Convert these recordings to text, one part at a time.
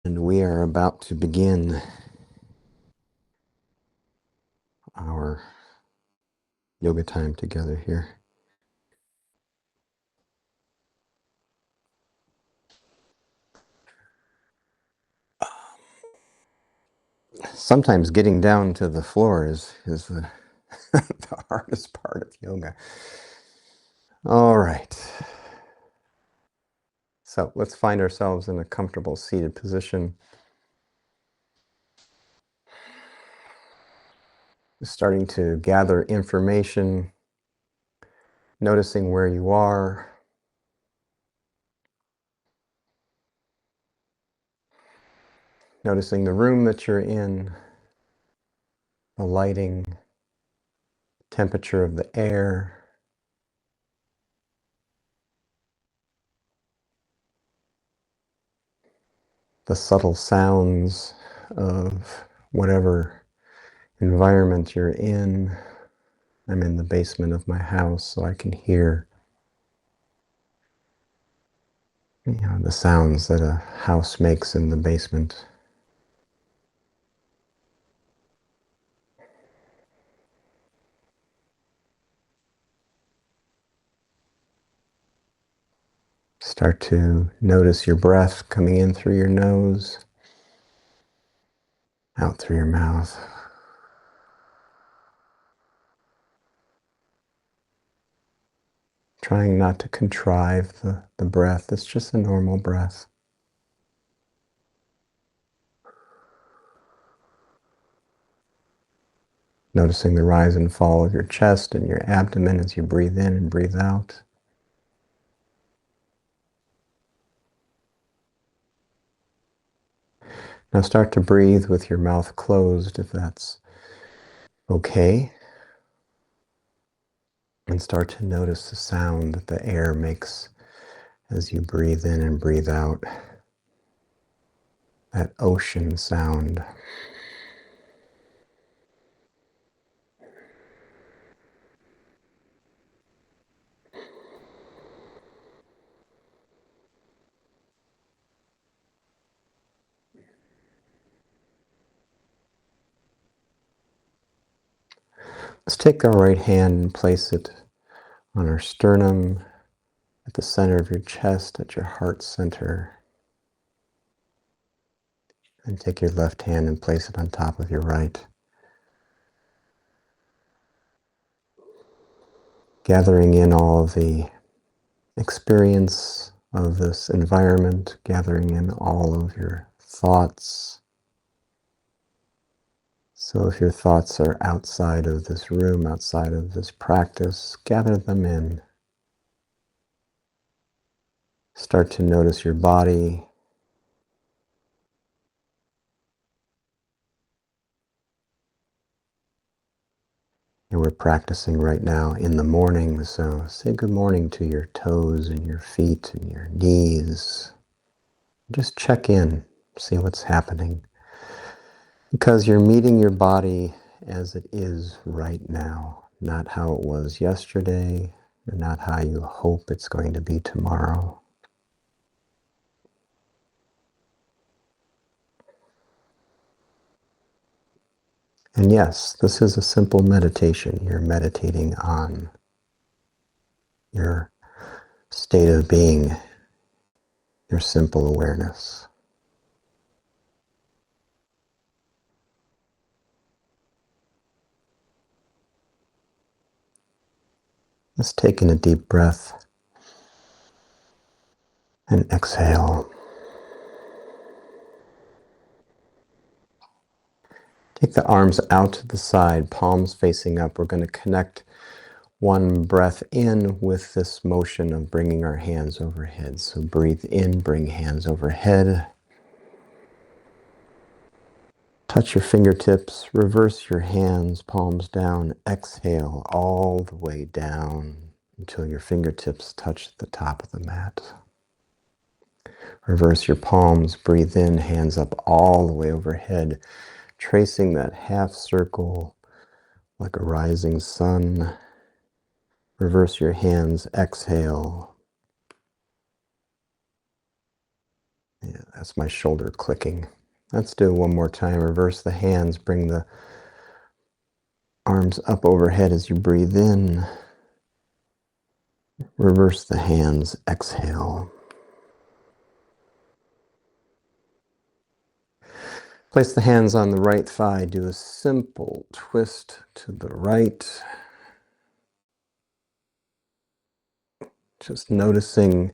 And we are about to begin our yoga time together here. Sometimes getting down to the floor is the, the hardest part of yoga. All right. So let's find ourselves in a comfortable seated position. Starting to gather information, noticing where you are. Noticing the room that you're in, the lighting, temperature of the air. The subtle sounds of whatever environment you're in. I'm in the basement of my house, so I can hear the sounds that a house makes in the basement. Start to notice your breath coming in through your nose, out through your mouth. Trying not to contrive the breath. It's just a normal breath. Noticing the rise and fall of your chest and your abdomen as you breathe in and breathe out. Now start to breathe with your mouth closed if that's okay. And start to notice the sound that the air makes as you breathe in and breathe out. That ocean sound. Let's take our right hand and place it on our sternum, at the center of your chest, at your heart center. And take your left hand and place it on top of your right. Gathering in all of the experience of this environment, gathering in all of your thoughts. So if your thoughts are outside of this room, outside of this practice, gather them in. Start to notice your body. And we're practicing right now in the morning, so say good morning to your toes and your feet and your knees. Just check in, see what's happening. Because you're meeting your body as it is right now, not how it was yesterday, or not how you hope it's going to be tomorrow. And yes, this is a simple meditation. You're meditating on your state of being, your simple awareness. Let's take in a deep breath and exhale. Take the arms out to the side, palms facing up. We're going to connect one breath in with this motion of bringing our hands overhead. So breathe in, bring hands overhead. Touch your fingertips, reverse your hands, palms down. Exhale all the way down until your fingertips touch the top of the mat. Reverse your palms, breathe in, hands up all the way overhead, tracing that half circle like a rising sun. Reverse your hands, exhale. Yeah, that's my shoulder clicking. Let's do it one more time. Reverse the hands. Bring the arms up overhead as you breathe in. Reverse the hands. Exhale. Place the hands on the right thigh. Do a simple twist to the right. Just noticing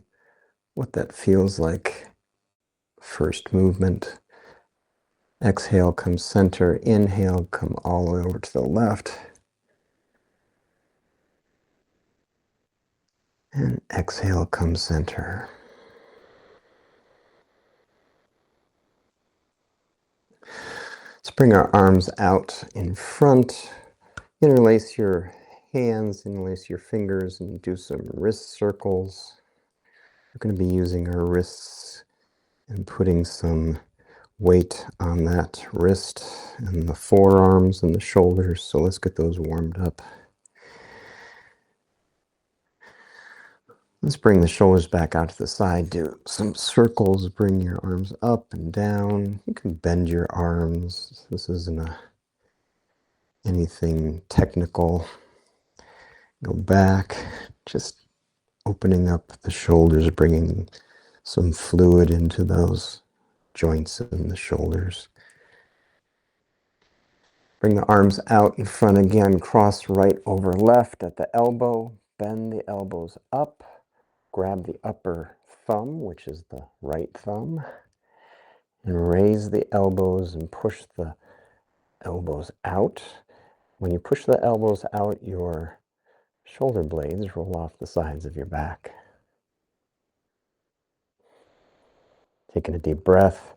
what that feels like. First movement. Exhale, come center. Inhale, come all the way over to the left. And exhale, come center. Let's bring our arms out in front. Interlace your hands, interlace your fingers, and do some wrist circles. We're going to be using our wrists and putting some weight on that wrist and the forearms and the shoulders. So let's get those warmed up. Let's bring the shoulders back out to the side. Do some circles. Bring your arms up and down. You can bend your arms. This isn't anything technical. Go back. Just opening up the shoulders, bringing some fluid into those joints in the shoulders. Bring the arms out in front again. Cross right over left at the elbow. Bend the elbows up. Grab the upper thumb, which is the right thumb, and raise the elbows and push the elbows out. When you push the elbows out, your shoulder blades roll off the sides of your back. Taking a deep breath.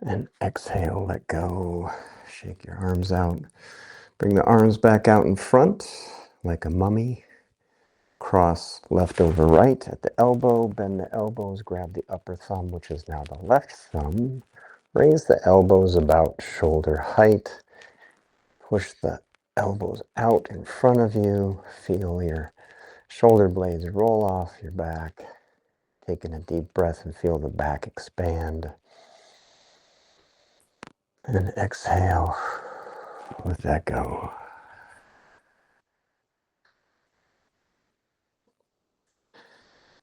And exhale, let go. Shake your arms out. Bring the arms back out in front like a mummy. Cross left over right at the elbow. Bend the elbows. Grab the upper thumb, which is now the left thumb. Raise the elbows about shoulder height. Push the elbows out in front of you. Feel your shoulder blades roll off your back. Taking a deep breath and feel the back expand. And exhale. Let that go.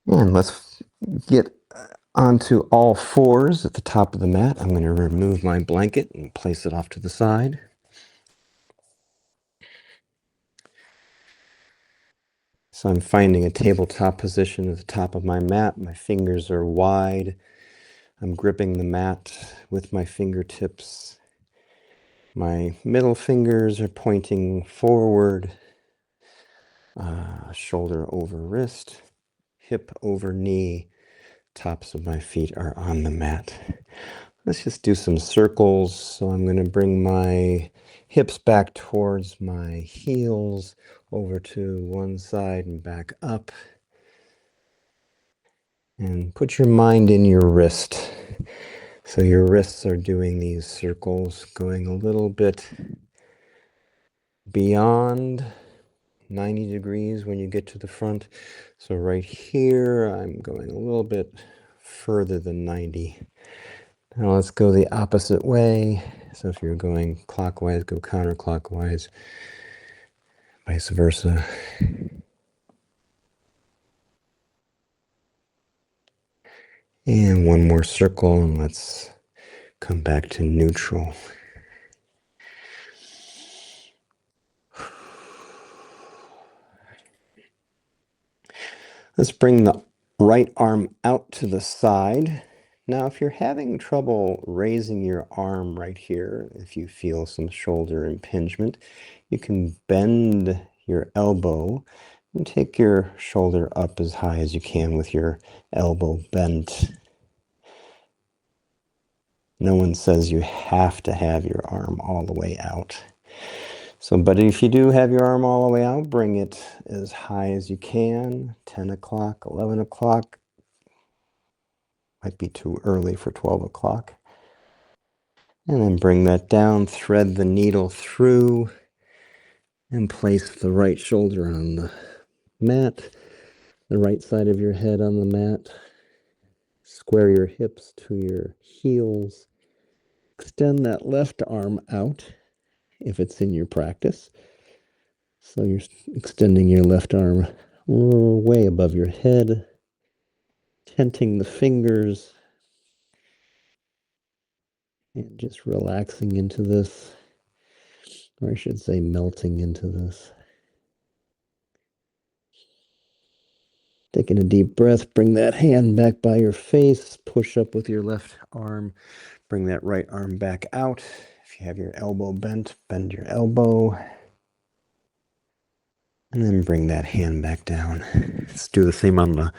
And let's get onto all fours at the top of the mat. I'm going to remove my blanket and place it off to the side. So I'm finding a tabletop position at the top of my mat. My fingers are wide. I'm gripping the mat with my fingertips. My middle fingers are pointing forward. Shoulder over wrist, hip over knee. Tops of my feet are on the mat. Let's just do some circles. So I'm going to bring my hips back towards my heels, over to one side and back up. And put your mind in your wrist. So your wrists are doing these circles, going a little bit beyond 90 degrees when you get to the front. So right here, I'm going a little bit further than 90. Now let's go the opposite way. So if you're going clockwise, go counterclockwise, vice versa. And one more circle, and let's come back to neutral. Let's bring the right arm out to the side. Now, if you're having trouble raising your arm right here, if you feel some shoulder impingement, you can bend your elbow and take your shoulder up as high as you can with your elbow bent. No one says you have to have your arm all the way out. But if you do have your arm all the way out, bring it as high as you can. 10 o'clock, 11 o'clock. Might be too early for 12 o'clock. And then bring that down, thread the needle through, and place the right shoulder on the mat, the right side of your head on the mat. Square your hips to your heels. Extend that left arm out if it's in your practice. So you're extending your left arm way above your head, tenting the fingers, and just relaxing into this, or I should say melting into this. Taking a deep breath, bring that hand back by your face, push up with your left arm, bring that right arm back out. If you have your elbow bent, bend your elbow. And then bring that hand back down. Let's do the same on the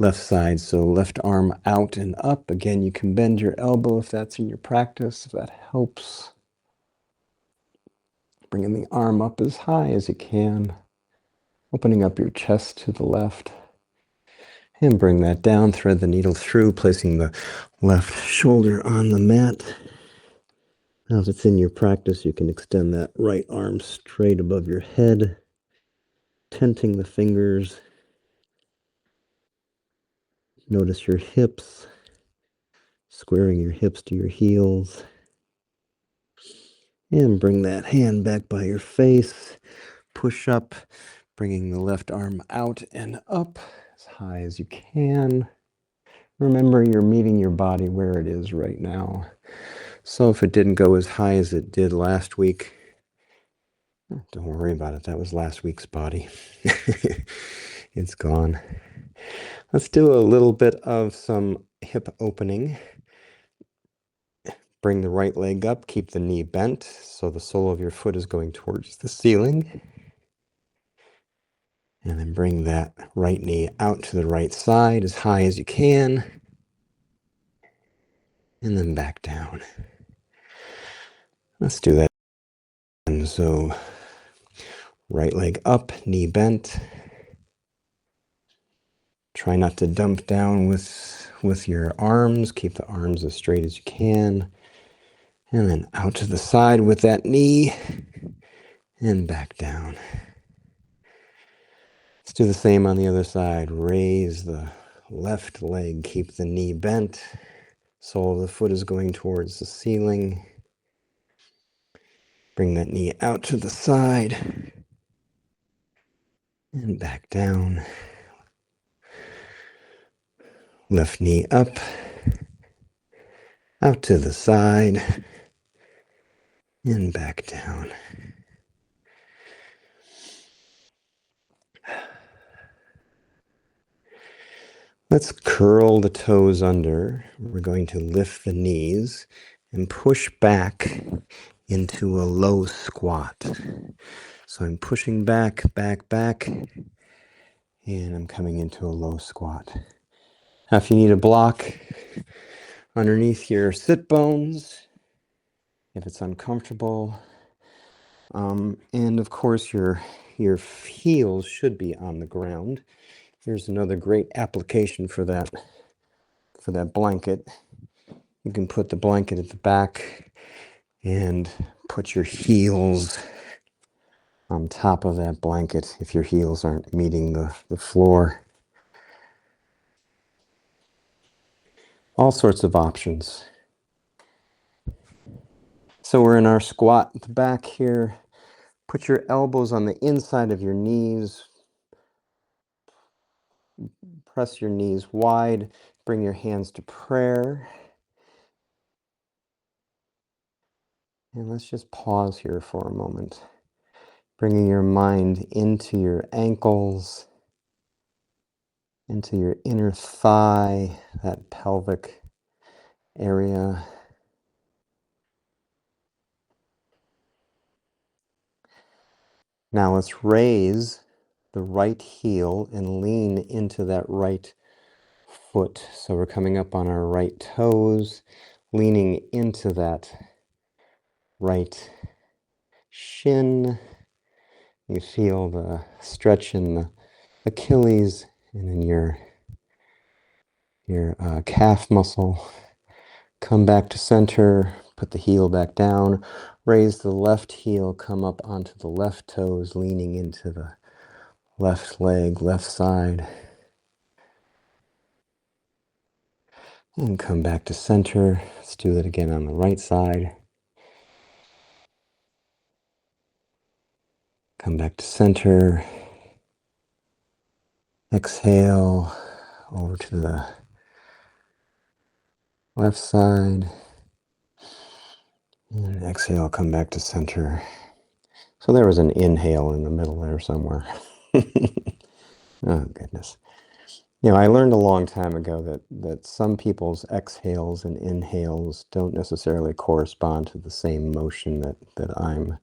left side. So left arm out and up. Again, you can bend your elbow if that's in your practice, if that helps. Bringing the arm up as high as you can. Opening up your chest to the left. And bring that down, thread the needle through, placing the left shoulder on the mat. Now, if it's in your practice, you can extend that right arm straight above your head, tenting the fingers. Notice your hips, squaring your hips to your heels. And bring that hand back by your face. Push up, bringing the left arm out and up as high as you can. Remember, you're meeting your body where it is right now. So if it didn't go as high as it did last week, don't worry about it. That was last week's body. It's gone. Let's do a little bit of some hip opening. Bring the right leg up, keep the knee bent, so the sole of your foot is going towards the ceiling. And then bring that right knee out to the right side as high as you can. And then back down. Let's do that. And so, right leg up, knee bent. Try not to dump down with your arms. Keep the arms as straight as you can. And then out to the side with that knee. And back down. Let's do the same on the other side. Raise the left leg. Keep the knee bent. Sole of the foot is going towards the ceiling. Bring that knee out to the side. And back down. Left knee up. Out to the side. And back down. Let's curl the toes under. We're going to lift the knees and push back into a low squat. So I'm pushing back, back, and I'm coming into a low squat. Now, if you need a block underneath your sit bones, if it's uncomfortable, and of course your heels should be on the ground. Here's another great application for that blanket. You can put the blanket at the back and put your heels on top of that blanket if your heels aren't meeting the floor. All sorts of options. So we're in our squat at the back here. Put your elbows on the inside of your knees. Press your knees wide. Bring your hands to prayer. And let's just pause here for a moment. Bringing your mind into your ankles, into your inner thigh, that pelvic area. Now let's raise the right heel and lean into that right foot. So we're coming up on our right toes, leaning into that right shin. You feel the stretch in the Achilles and in your calf muscle. Come back to center, put the heel back down, raise the left heel, come up onto the left toes, leaning into the left leg, left side. And come back to center. Let's do it again on the right side. Come back to center. Exhale over to the left side. And exhale, come back to center. So there was an inhale in the middle there somewhere. Oh, goodness. I learned a long time ago that some people's exhales and inhales don't necessarily correspond to the same motion that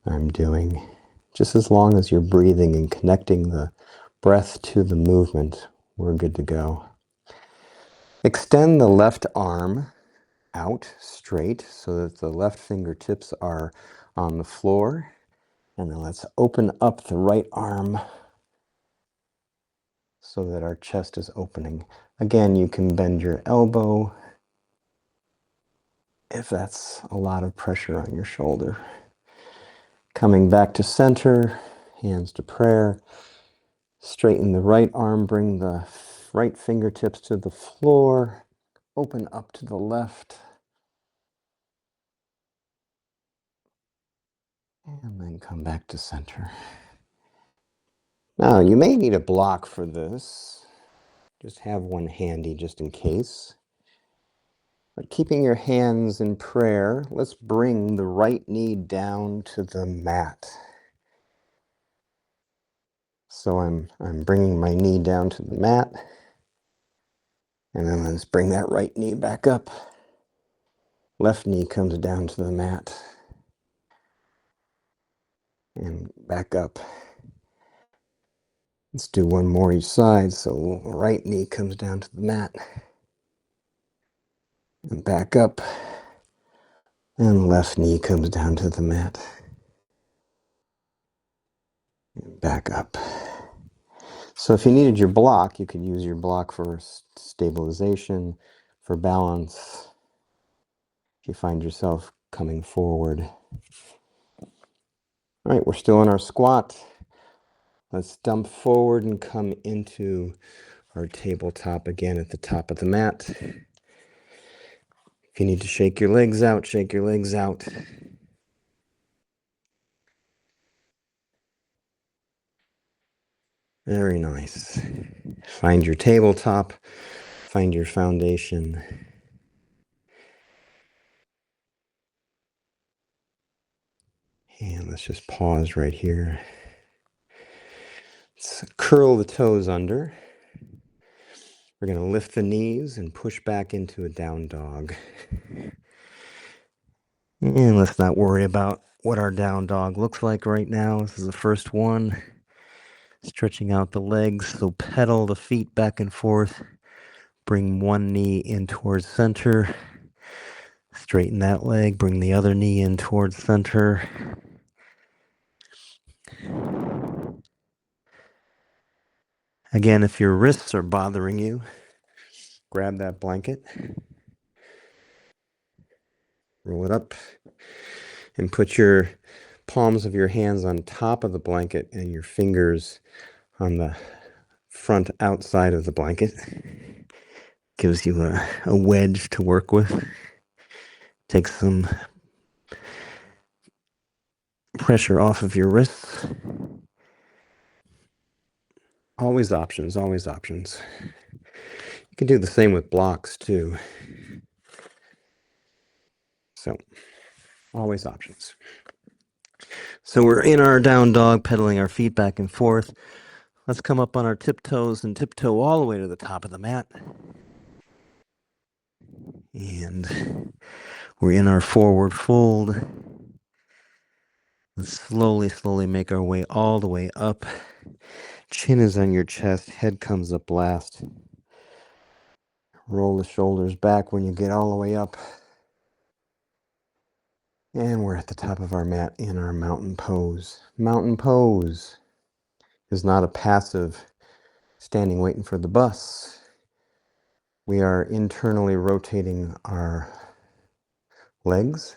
I'm doing. Just as long as you're breathing and connecting the breath to the movement, we're good to go. Extend the left arm out straight so that the left fingertips are on the floor. And then let's open up the right arm so that our chest is opening. Again, you can bend your elbow if that's a lot of pressure on your shoulder. Coming back to center, hands to prayer. Straighten the right arm, bring the right fingertips to the floor. Open up to the left. And then come back to center. Now, you may need a block for this. Just have one handy just in case. But keeping your hands in prayer, let's bring the right knee down to the mat. So I'm bringing my knee down to the mat. And then let's bring that right knee back up. Left knee comes down to the mat. And back up. Let's do one more each side. So right knee comes down to the mat. And back up. And left knee comes down to the mat. And back up. So if you needed your block, you could use your block for stabilization, for balance. If you find yourself coming forward. All right, we're still in our squat. Let's dump forward and come into our tabletop again at the top of the mat. If you need to shake your legs out, shake your legs out. Very nice. Find your tabletop, find your foundation. And let's just pause right here. Let's curl the toes under. We're going to lift the knees and push back into a down dog. And let's not worry about what our down dog looks like right now. This is the first one. Stretching out the legs, so pedal the feet back and forth. Bring one knee in towards center. Straighten that leg, bring the other knee in towards center. Again, if your wrists are bothering you, grab that blanket, roll it up, and put your palms of your hands on top of the blanket and your fingers on the front outside of the blanket. Gives you a wedge to work with. Takes some pressure off of your wrists. Always options, always options. You can do the same with blocks too. So, always options. So we're in our down dog, pedaling our feet back and forth. Let's come up on our tiptoes and tiptoe all the way to the top of the mat. And we're in our forward fold. Let's slowly make our way all the way up. Chin is on your chest, head comes up last. Roll the shoulders back when you get all the way up. And we're at the top of our mat in our mountain pose. Mountain pose is not a passive standing waiting for the bus. We are internally rotating our legs.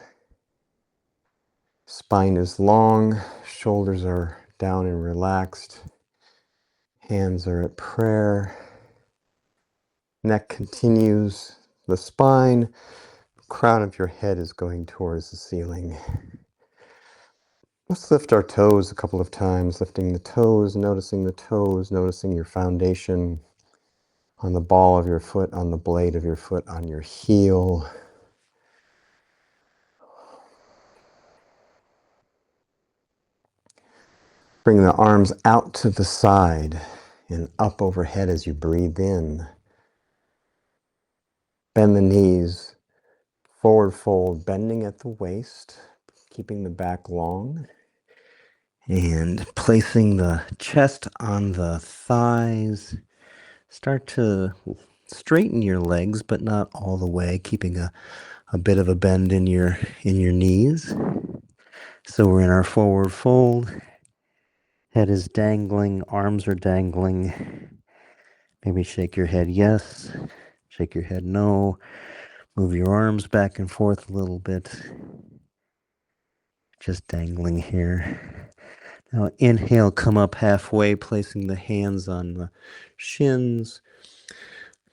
Spine is long, shoulders are down and relaxed. Hands are at prayer. Neck continues the spine. Crown of your head is going towards the ceiling. Let's lift our toes a couple of times, lifting the toes, noticing your foundation on the ball of your foot, on the blade of your foot, on your heel. Bring the arms out to the side and up overhead as you breathe in. Bend the knees, forward fold, bending at the waist, keeping the back long. And placing the chest on the thighs. Start to straighten your legs, but not all the way, keeping a bit of a bend in your knees. So we're in our forward fold. Head is dangling, arms are dangling. Maybe shake your head yes, shake your head no. Move your arms back and forth a little bit. Just dangling here. Now inhale, come up halfway, placing the hands on the shins,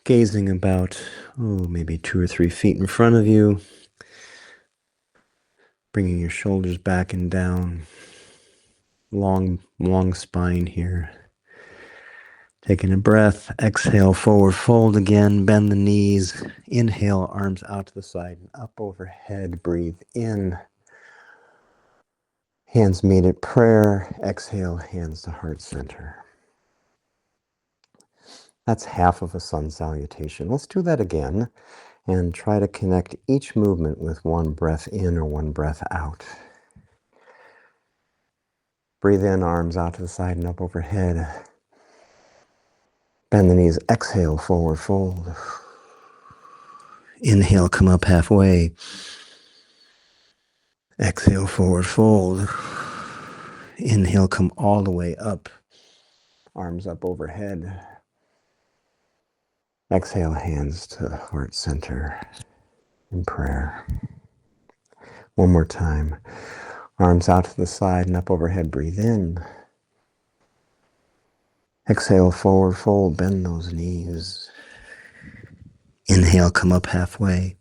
gazing about, maybe 2 or 3 feet in front of you. Bringing your shoulders back and down. Long spine here. Taking a breath, exhale, forward fold again, bend the knees. Inhale, arms out to the side and up overhead. Breathe in. Hands meet at prayer. Exhale, hands to heart center. That's half of a sun salutation. Let's do that again and try to connect each movement with one breath in or one breath out. Breathe in, arms out to the side and up overhead. Bend the knees, exhale, forward fold. Inhale, come up halfway. Exhale, forward fold. Inhale, come all the way up. Arms up overhead. Exhale, hands to heart center in prayer. One more time. Arms out to the side and up overhead. Breathe in. Exhale, forward fold. Bend those knees. Inhale, come up halfway.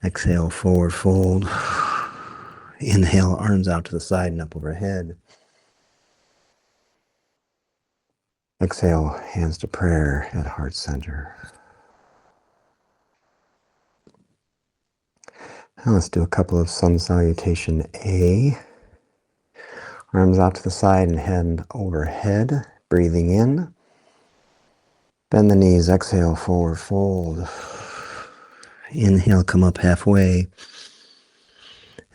Exhale, forward fold. Inhale, arms out to the side and up overhead. Exhale, hands to prayer at heart center. Now let's do a couple of sun salutation A. Arms out to the side and head overhead. Breathing in. Bend the knees, exhale, forward fold. Inhale, come up halfway.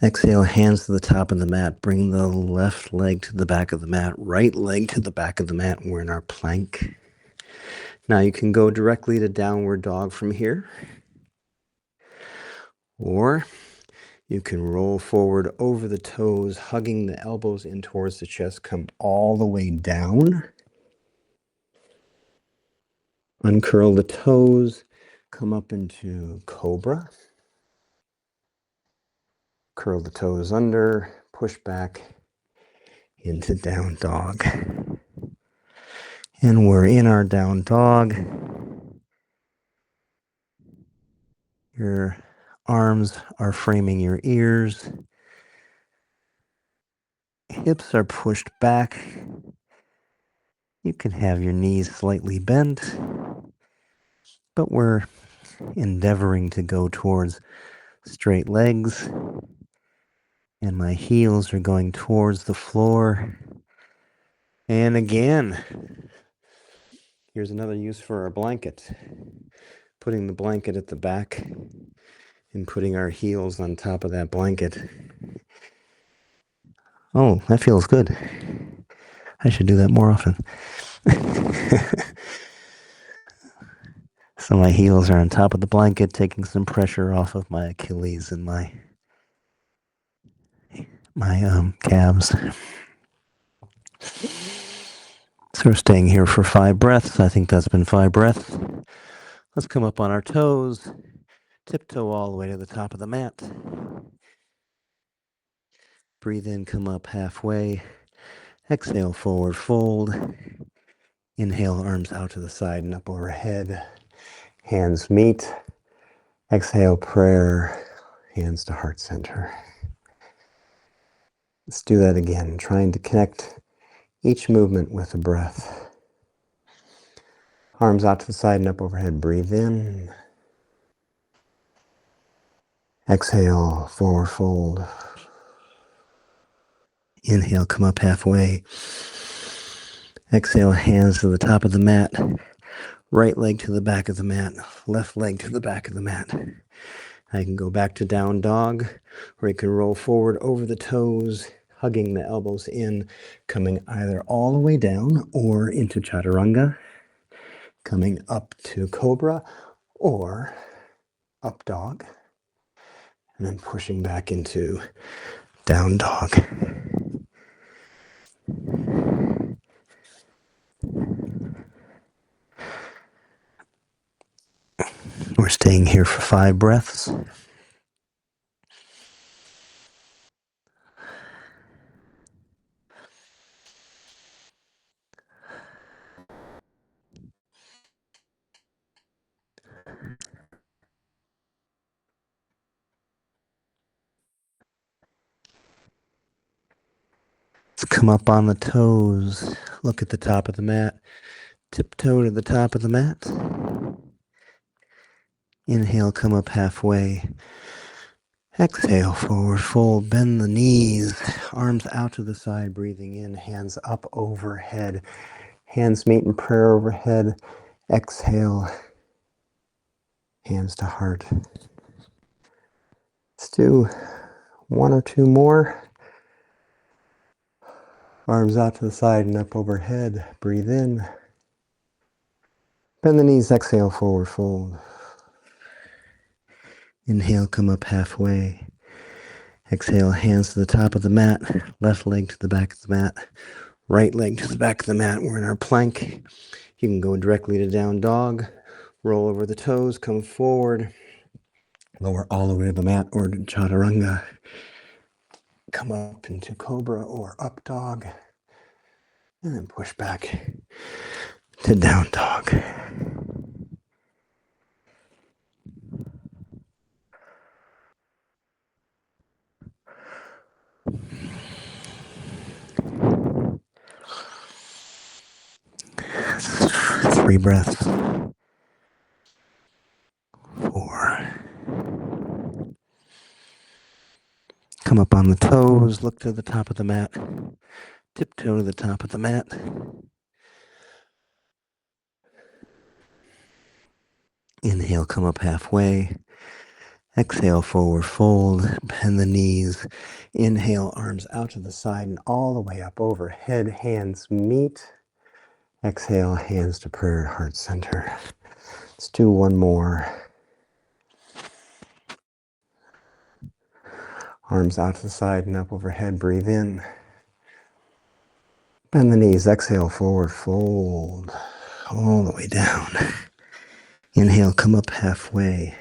Exhale, hands to the top of the mat. Bring the left leg to the back of the mat, right leg to the back of the mat. We're in our plank. Now you can go directly to downward dog from here. Or you can roll forward over the toes, hugging the elbows in towards the chest. Come all the way down. Uncurl the toes. Come up into cobra. Curl the toes under. Push back into down dog. And we're in our down dog. Your arms are framing your ears. Hips are pushed back. You can have your knees slightly bent, but we're endeavoring to go towards straight legs. And my heels are going towards the floor. And again, here's another use for our blanket. Putting the blanket at the back and putting our heels on top of that blanket. Oh, that feels good. I should do that more often. So my heels are on top of the blanket, taking some pressure off of my Achilles and my calves. So we're staying here for 5 breaths. I think that's been 5 breaths. Let's come up on our toes. Tiptoe all the way to the top of the mat. Breathe in, come up halfway. Exhale, forward fold. Inhale, arms out to the side and up overhead. Hands meet. Exhale, prayer, hands to heart center. Let's do that again, trying to connect each movement with the breath. Arms out to the side and up overhead. Breathe in. Exhale, forward fold. Inhale, come up halfway. Exhale, hands to the top of the mat. Right leg to the back of the mat. Left leg to the back of the mat. I can go back to down dog, or you can roll forward over the toes, hugging the elbows in, coming either all the way down or into chaturanga, coming up to cobra or up dog, and then pushing back into down dog. We're staying here for 5 breaths. Let's come up on the toes. Look at the top of the mat. Tiptoe to the top of the mat. Inhale, come up halfway. Exhale, forward fold. Bend the knees. Arms out to the side, breathing in. Hands up overhead. Hands meet in prayer overhead. Exhale. Hands to heart. Let's do 1 or 2 more. Arms out to the side and up overhead. Breathe in. Bend the knees. Exhale, forward fold. Inhale, come up halfway. Exhale, hands to the top of the mat. Left leg to the back of the mat. Right leg to the back of the mat. We're in our plank. You can go directly to down dog. Roll over the toes. Come forward. Lower all the way to the mat or to chaturanga. Come up into cobra or up dog. And then push back to down dog. Three breaths. 4. Come up on the toes. Look to the top of the mat. Tiptoe to the top of the mat. Inhale, come up halfway. Exhale, forward fold. Bend the knees. Inhale, arms out to the side and all the way up overhead. Hands meet. Exhale, hands to prayer, heart center. Let's do 1 more. Arms out to the side and up overhead. Breathe in. Bend the knees. Exhale, forward fold. All the way down. Inhale, come up halfway.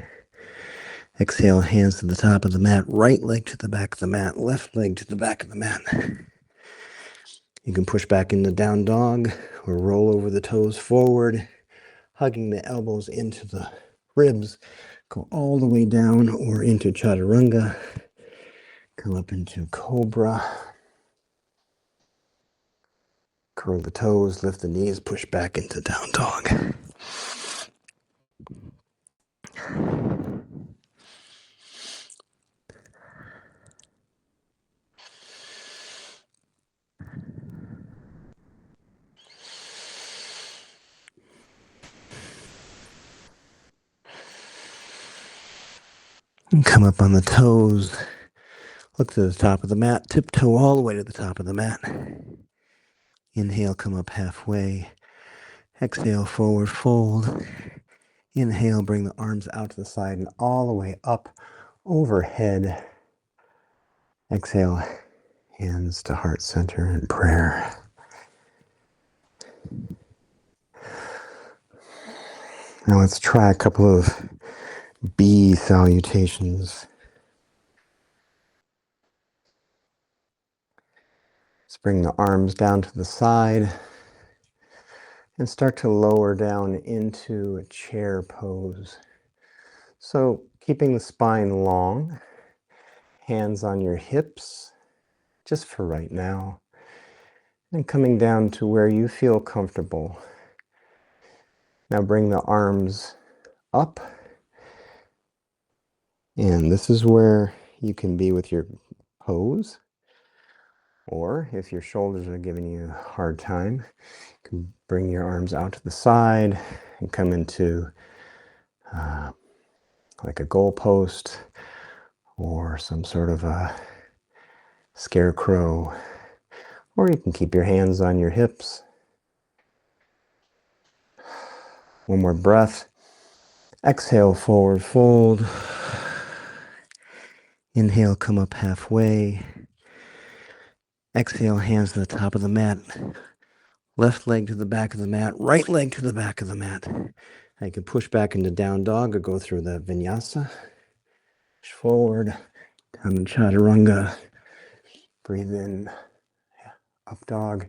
Exhale, hands to the top of the mat. Right leg to the back of the mat. Left leg to the back of the mat. You can push back into down dog or roll over the toes forward, hugging the elbows into the ribs. Go all the way down or into chaturanga. Come up into cobra. Curl the toes, lift the knees, push back into down dog. And come up on the toes. Look to the top of the mat. Tiptoe all the way to the top of the mat. Inhale, come up halfway. Exhale, forward fold. Inhale, bring the arms out to the side and all the way up overhead. Exhale, hands to heart center and prayer. Now let's try a couple of bee salutations. Let's bring the arms down to the side. And start to lower down into a chair pose. So keeping the spine long, hands on your hips, just for right now, and coming down to where you feel comfortable. Now bring the arms up, and this is where you can be with your pose, or if your shoulders are giving you a hard time, you can bring your arms out to the side and come into like a goalpost or some sort of a scarecrow, or you can keep your hands on your hips. One more breath. Exhale, forward fold. Inhale, come up halfway. Exhale, hands to the top of the mat. Left leg to the back of the mat, right leg to the back of the mat. Now you can push back into down dog or go through the vinyasa. Push forward, down in chaturanga. Breathe in, up dog.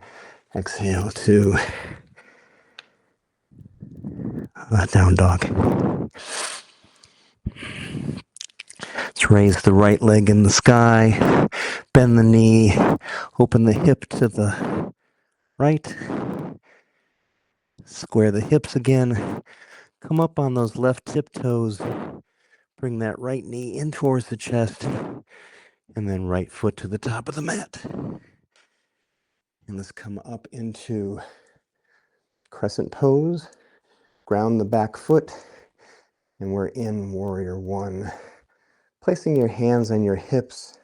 Exhale to down dog. Let's raise the right leg in the sky. Bend the knee. Open the hip to the right. Square the hips again. Come up on those left tiptoes. Bring that right knee in towards the chest. And then right foot to the top of the mat. And let's come up into crescent pose. Ground the back foot. And we're in warrior one. Placing your hands on your hips.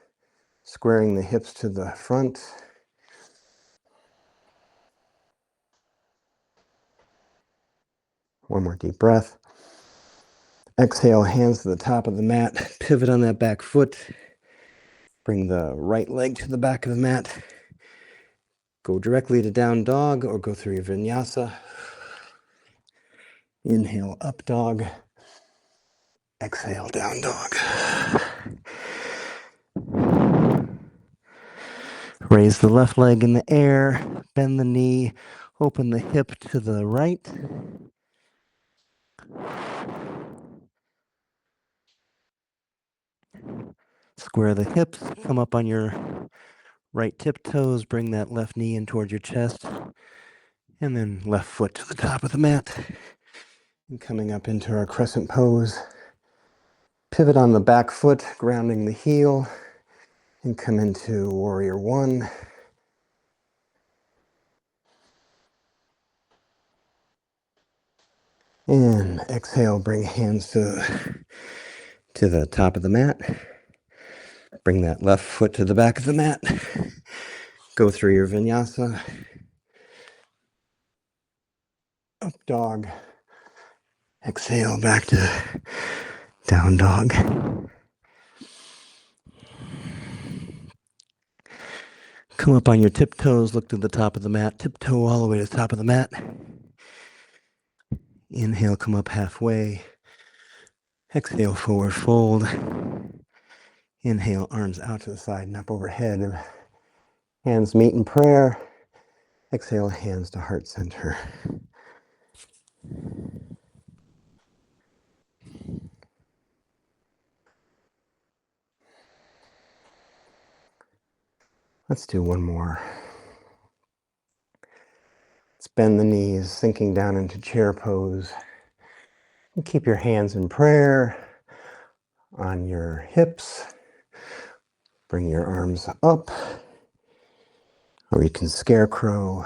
Squaring the hips to the front. One more deep breath. Exhale, hands to the top of the mat. Pivot on that back foot. Bring the right leg to the back of the mat. Go directly to down dog or go through your vinyasa. Inhale, up dog. Exhale, down dog. Raise the left leg in the air. Bend the knee. Open the hip to the right. Square the hips. Come up on your right tiptoes. Bring that left knee in towards your chest. And then left foot to the top of the mat. And coming up into our crescent pose. Pivot on the back foot, grounding the heel. And come into warrior one. And exhale, bring hands to the top of the mat. Bring that left foot to the back of the mat. Go through your vinyasa. Up dog. Exhale, back to down dog. Come up on your tiptoes, look to the top of the mat. Tiptoe all the way to the top of the mat. Inhale, come up halfway. Exhale, forward fold. Inhale, arms out to the side and up overhead. Hands meet in prayer. Exhale, hands to heart center. Let's do one more. Let's bend the knees, sinking down into chair pose. And keep your hands in prayer on your hips. Bring your arms up, or you can scarecrow.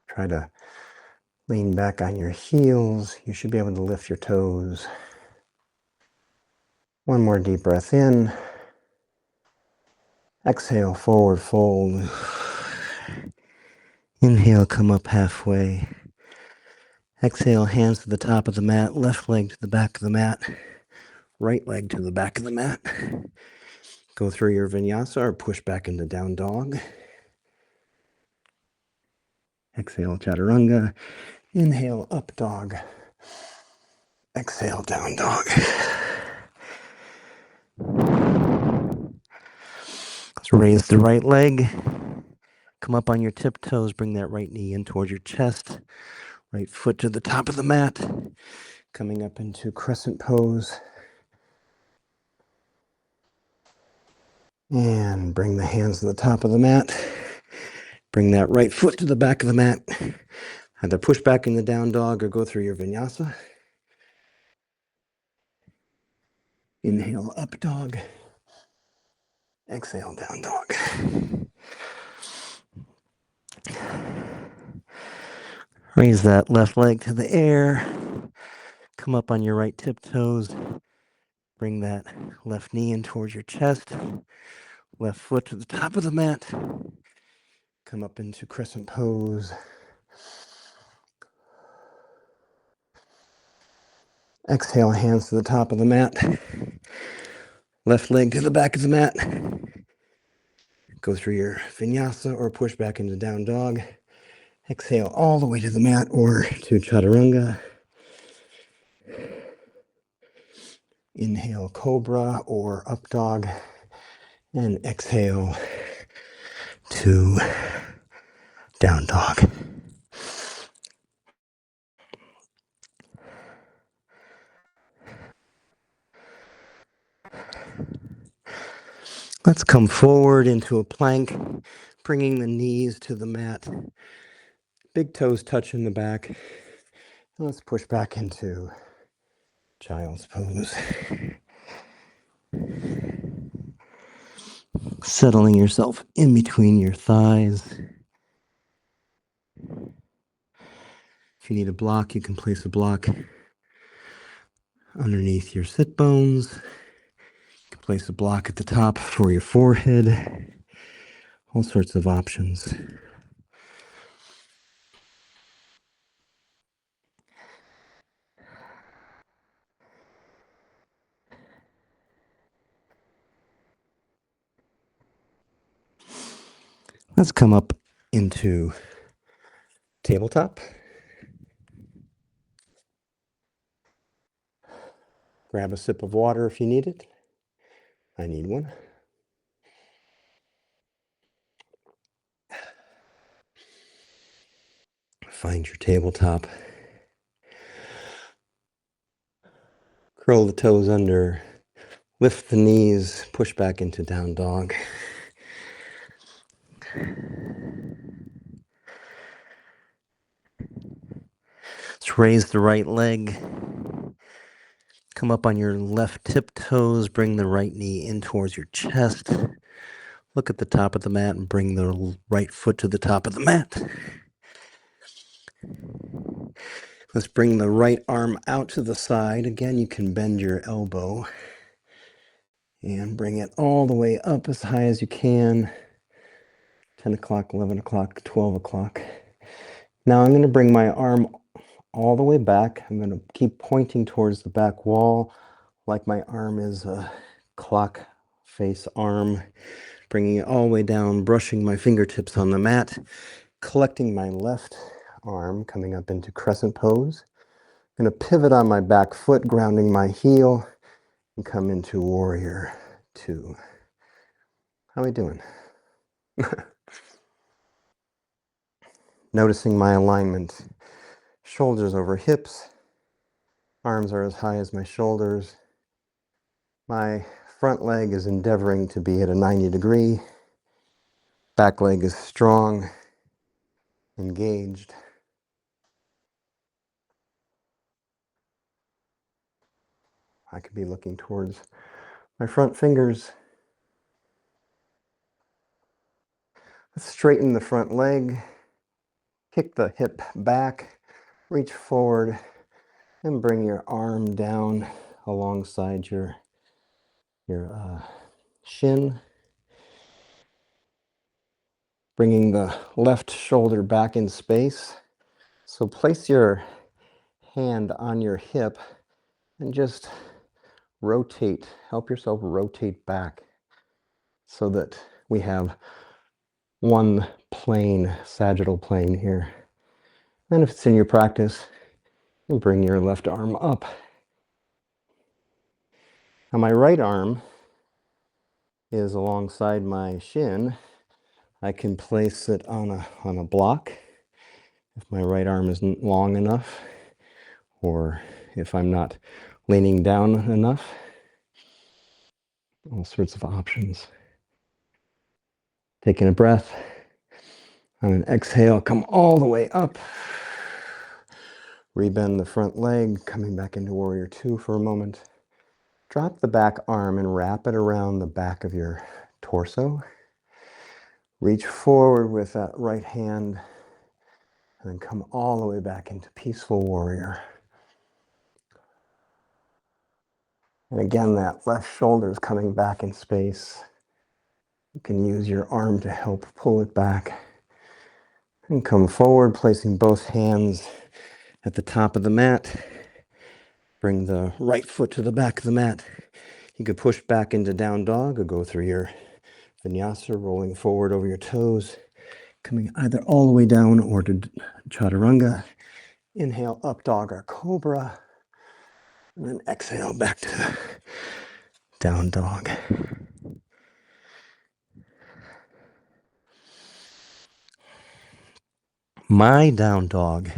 Try to lean back on your heels. You should be able to lift your toes. One more deep breath in. Exhale, forward fold. Inhale, come up halfway. Exhale, hands to the top of the mat, left leg to the back of the mat, right leg to the back of the mat. Go through your vinyasa or push back into down dog. Exhale, chaturanga. Inhale, up dog. Exhale, down dog. So raise the right leg. Come up on your tiptoes. Bring that right knee in towards your chest. Right foot to the top of the mat. Coming up into crescent pose. And bring the hands to the top of the mat. Bring that right foot to the back of the mat. Either push back in the down dog or go through your vinyasa. Inhale, up dog. Exhale, down dog. Raise that left leg to the air. Come up on your right tiptoes. Bring that left knee in towards your chest. Left foot to the top of the mat. Come up into crescent pose. Exhale, hands to the top of the mat. Left leg to the back of the mat. Go through your vinyasa or push back into down dog. Exhale all the way to the mat or to chaturanga. Inhale, cobra or up dog. And exhale to down dog. Let's come forward into a plank, bringing the knees to the mat. Big toes touching the back. And let's push back into child's pose. Settling yourself in between your thighs. If you need a block, you can place a block underneath your sit bones. You can place a block at the top for your forehead. All sorts of options. Let's come up into tabletop. Grab a sip of water if you need it. I need one. Find your tabletop. Curl the toes under. Lift the knees. Push back into down dog. Let's raise the right leg. Come up on your left tiptoes. Bring the right knee in towards your chest. Look at the top of the mat and bring the right foot to the top of the mat. Let's bring the right arm out to the side. Again, you can bend your elbow and bring it all the way up as high as you can. 10 o'clock, 11 o'clock, 12 o'clock. Now I'm going to bring my arm all the way back. I'm going to keep pointing towards the back wall like my arm is a clock face arm. Bringing it all the way down, brushing my fingertips on the mat, collecting my left arm, coming up into crescent pose. I'm going to pivot on my back foot, grounding my heel, and come into warrior two. How are we doing? Noticing my alignment. Shoulders over hips. Arms are as high as my shoulders. My front leg is endeavoring to be at a 90 degree. Back leg is strong, engaged. I could be looking towards my front fingers. Let's straighten the front leg. Kick the hip back. Reach forward and bring your arm down alongside your shin. Bringing the left shoulder back in space. So place your hand on your hip and just rotate, help yourself rotate back so that we have one plane, sagittal plane here. And if it's in your practice, you bring your left arm up. Now my right arm is alongside my shin. I can place it on a block if my right arm isn't long enough, or if I'm not leaning down enough. All sorts of options. Taking a breath. On an exhale, come all the way up. Rebend the front leg, coming back into Warrior Two for a moment. Drop the back arm and wrap it around the back of your torso. Reach forward with that right hand and then come all the way back into Peaceful Warrior. And again, that left shoulder is coming back in space. You can use your arm to help pull it back. And come forward, placing both hands at the top of the mat. Bring the right foot to the back of the mat. You could push back into down dog or go through your vinyasa, rolling forward over your toes, coming either all the way down or to chaturanga. Inhale, up dog or cobra. And then exhale back to down dog. My down dog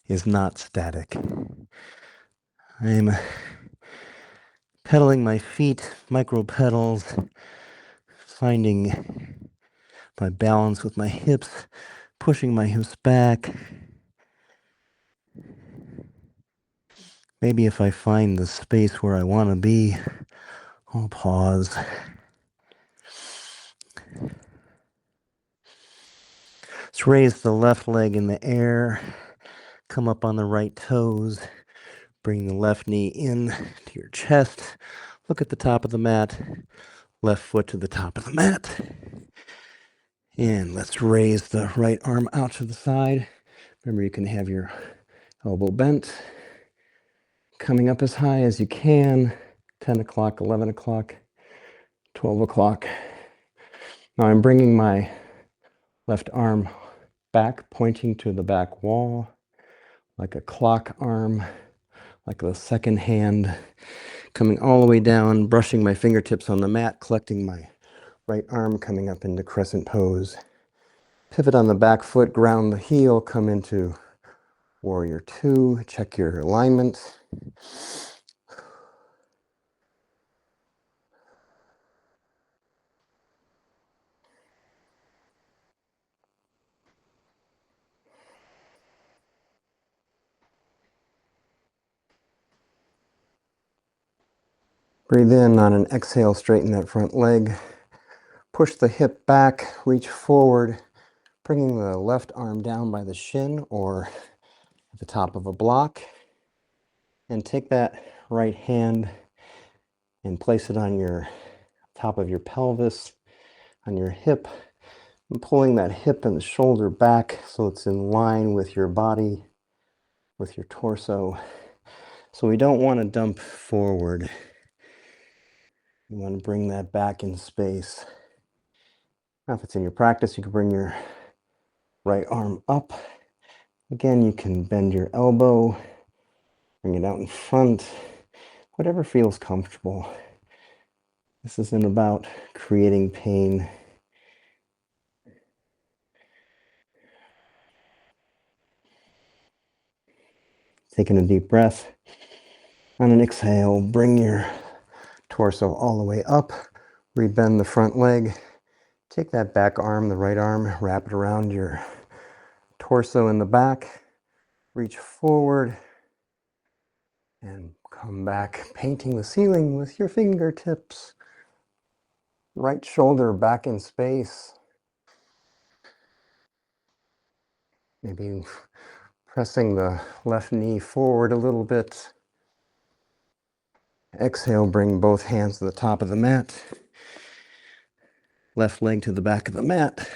is not static. I'm pedaling my feet, micro pedals, finding my balance with my hips, pushing my hips back. Maybe if I find the space where I want to be, I'll pause. Let's raise the left leg in the air, come up on the right toes, bring the left knee in to your chest, look at the top of the mat, left foot to the top of the mat. And let's raise the right arm out to the side. Remember, you can have your elbow bent, coming up as high as you can, 10 o'clock, 11 o'clock, 12 o'clock. Now I'm bringing my left arm back, pointing to the back wall, like a clock arm, like the second hand, coming all the way down, brushing my fingertips on the mat, collecting my right arm, coming up into crescent pose. Pivot on the back foot, ground the heel, come into Warrior Two. Check your alignment. Breathe in. On an exhale, straighten that front leg. Push the hip back, reach forward, bringing the left arm down by the shin or at the top of a block. And take that right hand and place it on your top of your pelvis, on your hip, and pulling that hip and the shoulder back so it's in line with your body, with your torso. So we don't want to dump forward. You want to bring that back in space. Now, if it's in your practice, you can bring your right arm up. Again, you can bend your elbow, bring it out in front, whatever feels comfortable. This isn't about creating pain. Taking a deep breath. On an exhale, bring your torso all the way up. Rebend the front leg. Take that back arm, the right arm, wrap it around your torso in the back. Reach forward and come back, painting the ceiling with your fingertips. Right shoulder back in space. Maybe pressing the left knee forward a little bit. Exhale, bring both hands to the top of the mat. Left leg to the back of the mat.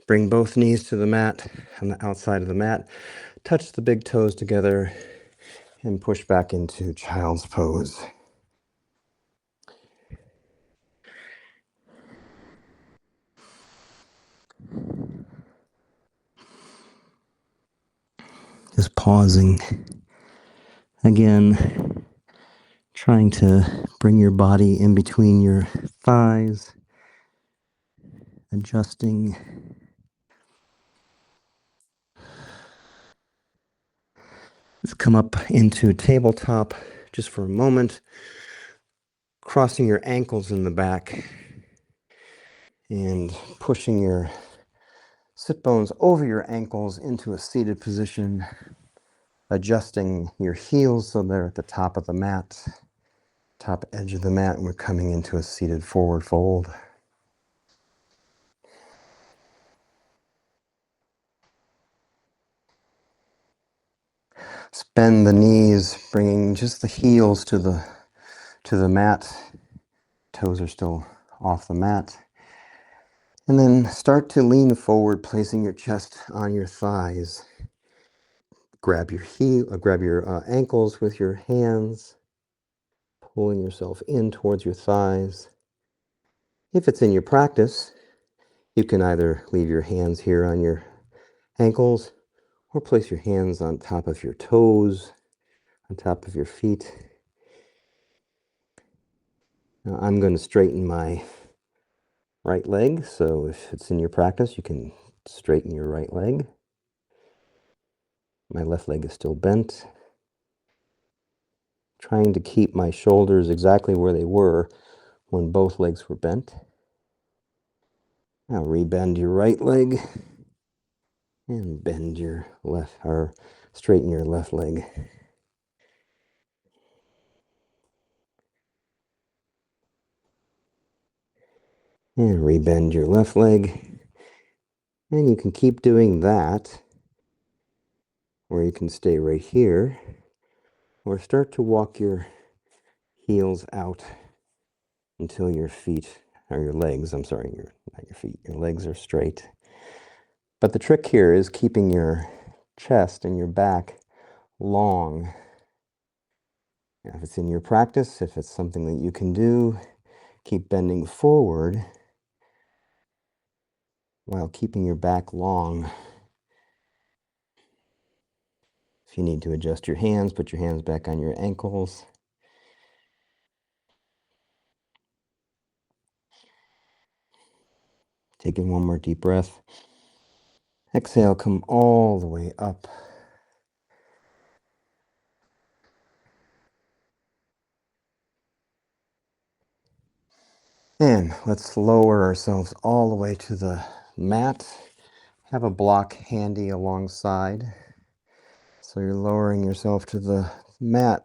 Bring both knees to the mat on the outside of the mat. Touch the big toes together and push back into child's pose. Just pausing. Again, trying to bring your body in between your thighs, adjusting. Let's come up into tabletop just for a moment, crossing your ankles in the back and pushing your sit bones over your ankles into a seated position, adjusting your heels so they're at the top of the mat, top edge of the mat, and we're coming into a seated forward fold. Bend the knees, bringing just the heels to the mat. Toes are still off the mat. And then start to lean forward, placing your chest on your thighs. Grab your ankles with your hands, pulling yourself in towards your thighs. If it's in your practice, you can either leave your hands here on your ankles or place your hands on top of your toes, on top of your feet. Now I'm going to straighten my right leg, so if it's in your practice, you can straighten your right leg. My left leg is still bent. Trying to keep my shoulders exactly where they were when both legs were bent. Now rebend your right leg and bend your left, or straighten your left leg. And rebend your left leg. And you can keep doing that, or you can stay right here, or start to walk your heels out until your feet, or your legs, I'm sorry, not your feet, your legs are straight. But the trick here is keeping your chest and your back long. Now, if it's in your practice, if it's something that you can do, keep bending forward while keeping your back long. If you need to adjust your hands, put your hands back on your ankles. Taking one more deep breath. Exhale, come all the way up. And let's lower ourselves all the way to the mat. Have a block handy alongside. So you're lowering yourself to the mat.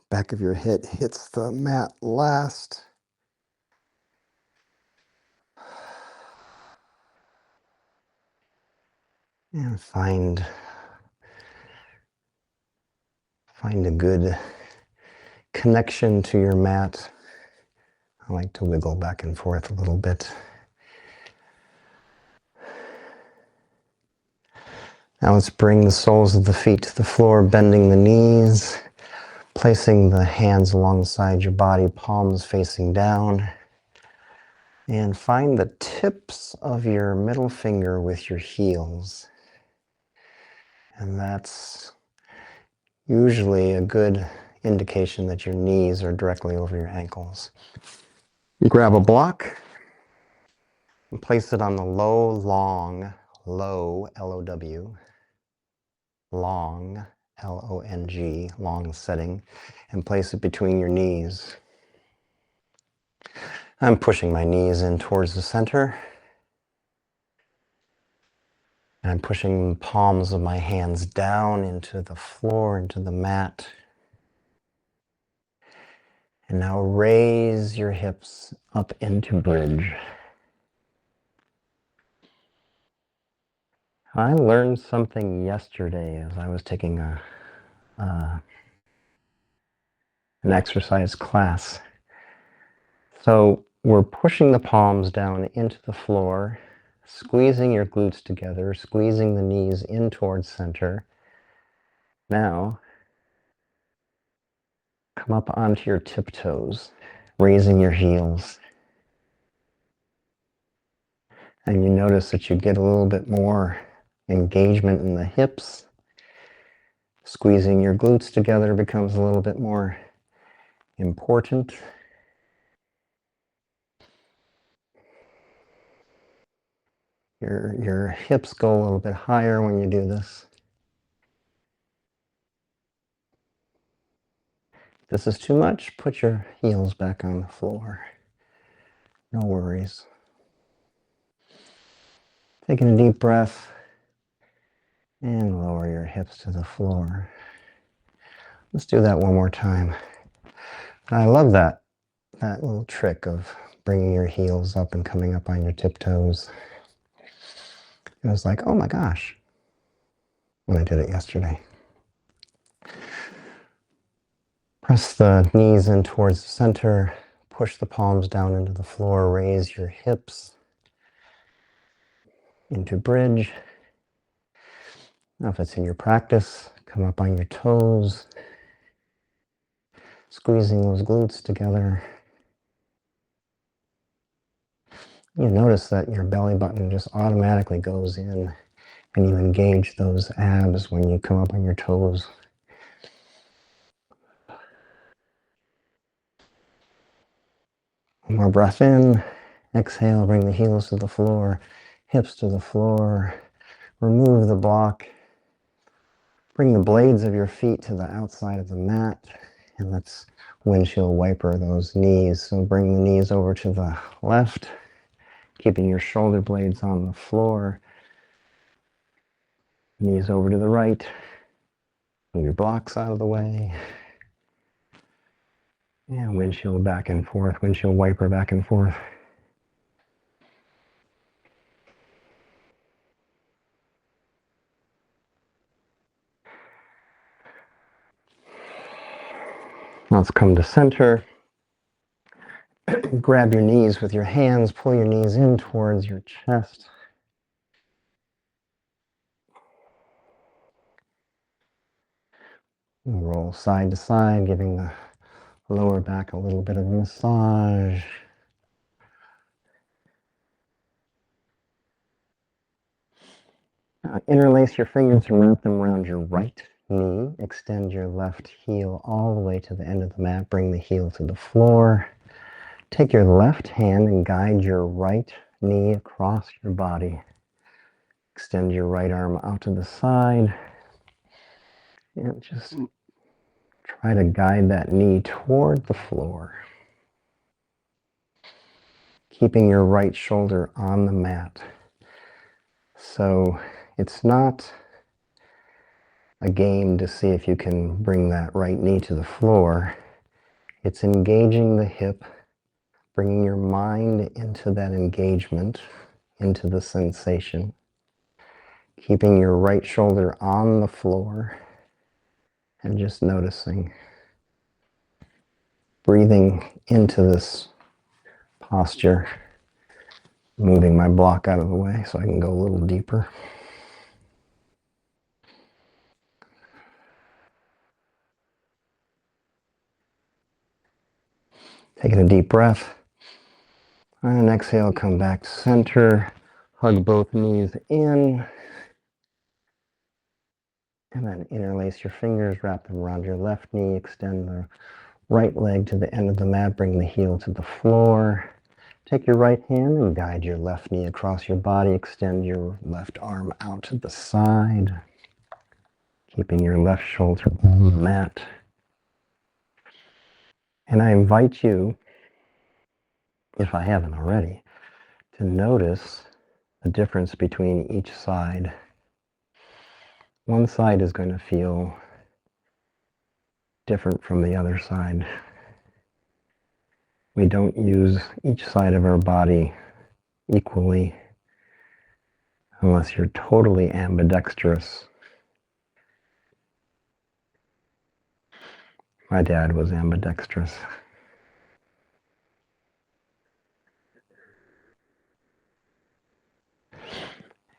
Back of your head hits the mat last. And find a good connection to your mat. I like to wiggle back and forth a little bit. Now let's bring the soles of the feet to the floor, bending the knees, placing the hands alongside your body, palms facing down. And find the tips of your middle finger with your heels. And that's usually a good indication that your knees are directly over your ankles. You grab a block and place it on the low, L-O-W, long, L-O-N-G, long setting, and place it between your knees. I'm pushing my knees in towards the center. And I'm pushing the palms of my hands down into the floor, into the mat. And now raise your hips up into bridge. I learned something yesterday as I was taking an exercise class. So we're pushing the palms down into the floor, squeezing your glutes together, squeezing the knees in towards center. Now, come up onto your tiptoes, raising your heels. And you notice that you get a little bit more engagement in the hips, Squeezing your glutes together becomes a little bit more important. Your hips go a little bit higher when you do this. If this is too much, put your heels back on the floor. No worries. Taking a deep breath and lower your hips to the floor. Let's do that one more time. I love that little trick of bringing your heels up and coming up on your tiptoes. It was like, oh my gosh, when I did it yesterday. Press the knees in towards the center, push the palms down into the floor, raise your hips into bridge. Now if it's in your practice, come up on your toes, squeezing those glutes together. You notice that your belly button just automatically goes in and you engage those abs when you come up on your toes. One more breath in. Exhale, bring the heels to the floor, hips to the floor. Remove the block. Bring the blades of your feet to the outside of the mat. And let's windshield wiper those knees. So bring the knees over to the left, keeping your shoulder blades on the floor. Knees over to the right. Move your blocks out of the way. And windshield back and forth, windshield wiper back and forth. Let's come to center. Grab your knees with your hands, pull your knees in towards your chest. Roll side to side, giving the lower back a little bit of massage. Interlace your fingers and wrap them around your right knee. Extend your left heel all the way to the end of the mat. Bring the heel to the floor. Take your left hand and guide your right knee across your body. Extend your right arm out to the side. And just try to guide that knee toward the floor. Keeping your right shoulder on the mat. So it's not a game to see if you can bring that right knee to the floor. It's engaging the hip, bringing your mind into that engagement, into the sensation. Keeping your right shoulder on the floor and just noticing. Breathing into this posture. Moving my block out of the way so I can go a little deeper. Taking a deep breath. And exhale, come back to center. Hug both knees in. And then interlace your fingers, wrap them around your left knee. Extend the right leg to the end of the mat. Bring the heel to the floor. Take your right hand and guide your left knee across your body. Extend your left arm out to the side. Keeping your left shoulder on the mat. And I invite you, if I haven't already, to notice the difference between each side. One side is going to feel different from the other side. We don't use each side of our body equally unless you're totally ambidextrous. My dad was ambidextrous.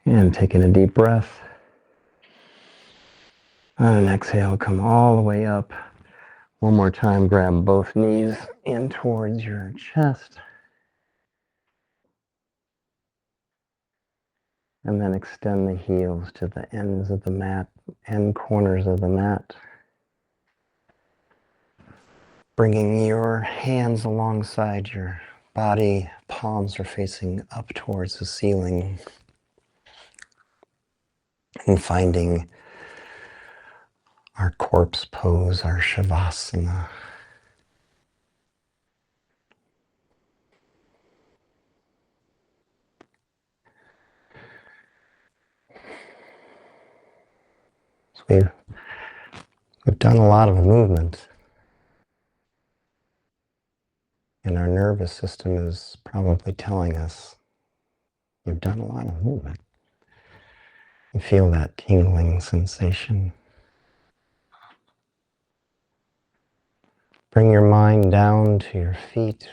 And taking a deep breath. And exhale, come all the way up. One more time, grab both knees in towards your chest. And then extend the heels to the ends of the mat, end corners of the mat. Bringing your hands alongside your body, palms are facing up towards the ceiling. And finding our corpse pose, our shavasana. So we've done a lot of movement, and our nervous system is probably telling us you've done a lot of movement. You feel that tingling sensation. Bring your mind down to your feet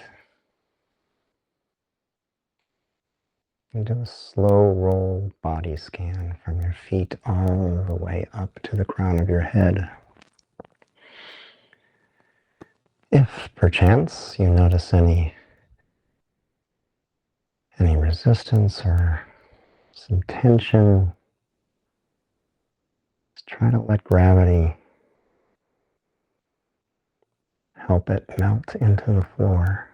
and do a slow roll body scan from your feet all the way up to the crown of your head. If perchance you notice any resistance or some tension, just try to let gravity help it melt into the floor.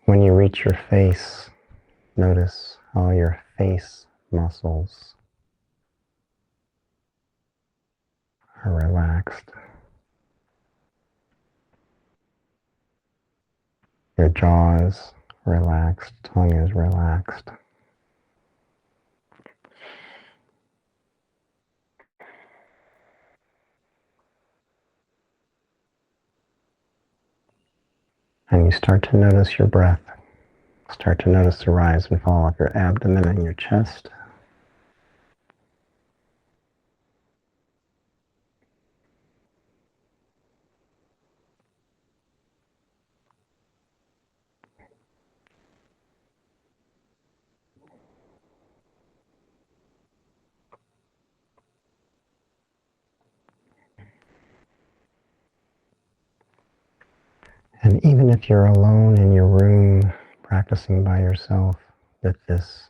When you reach your face, notice how your face muscles are relaxed. Your jaw is relaxed, tongue is relaxed. And you start to notice your breath. Start to notice the rise and fall of your abdomen and your chest. And even if you're alone in your room, practicing by yourself with this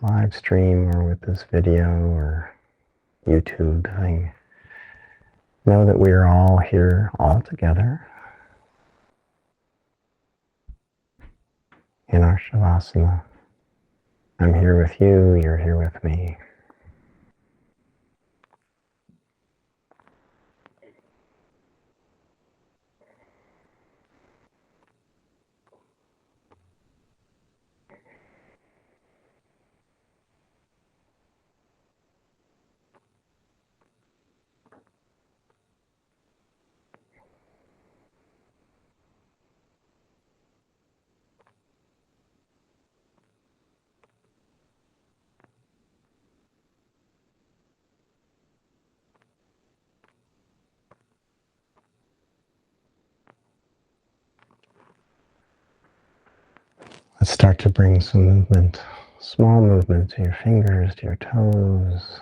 live stream or with this video or YouTube thing, know that we are all here, all together in our Shavasana. I'm here with you, you're here with me. Let's start to bring some movement, small movement to your fingers, to your toes.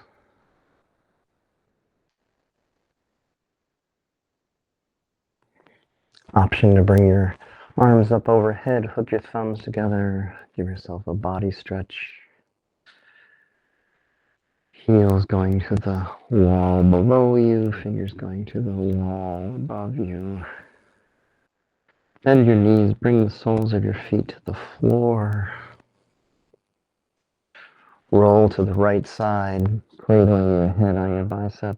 Option to bring your arms up overhead, hook your thumbs together, give yourself a body stretch. Heels going to the wall below you, fingers going to the wall above you. Bend your knees, bring the soles of your feet to the floor. Roll to the right side, cradling your head on your bicep.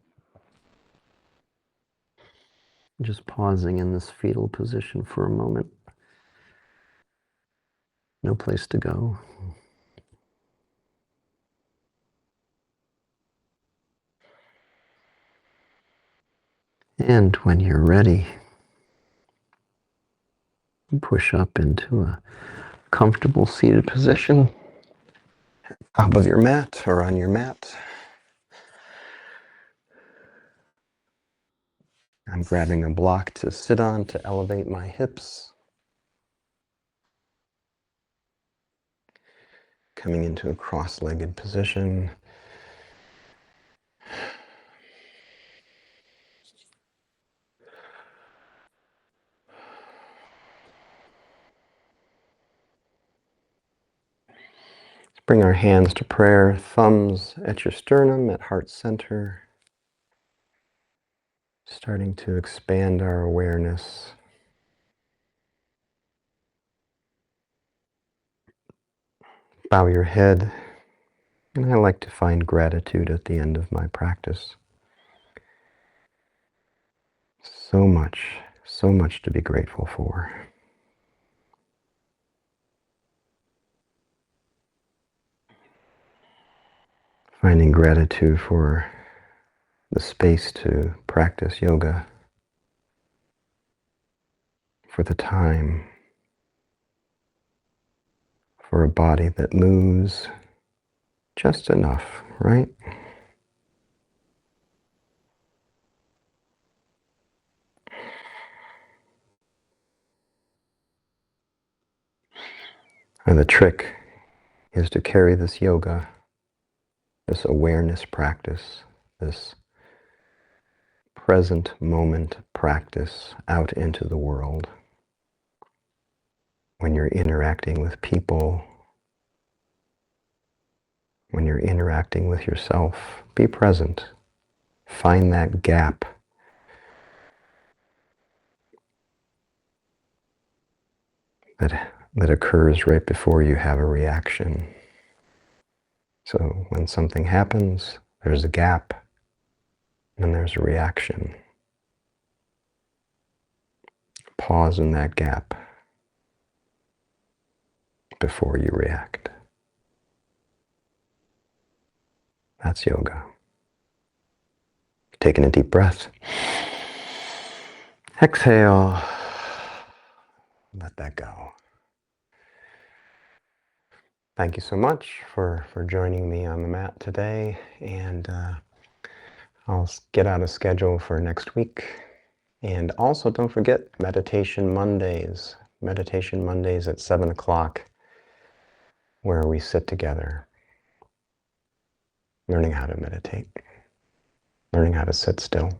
Just pausing in this fetal position for a moment. No place to go. And when you're ready, push up into a comfortable seated position, top of your mat or on your mat. I'm grabbing a block to sit on to elevate my hips. Coming into a cross-legged position. Bring our hands to prayer, thumbs at your sternum, at heart center. Starting to expand our awareness. Bow your head. And I like to find gratitude at the end of my practice. So much to be grateful for. Finding gratitude for the space to practice yoga, for the time, for a body that moves just enough, right? And the trick is to carry this yoga, this awareness practice, this present moment practice out into the world. When you're interacting with people, when you're interacting with yourself, be present. Find that gap. That occurs right before you have a reaction. So when something happens, there's a gap, and there's a reaction. Pause in that gap before you react. That's yoga. Taking a deep breath. Exhale. Let that go. Thank you so much for joining me on the mat today, and I'll get out a schedule for next week. And also don't forget Meditation Mondays. Meditation Mondays at 7 o'clock, where we sit together, learning how to meditate, learning how to sit still.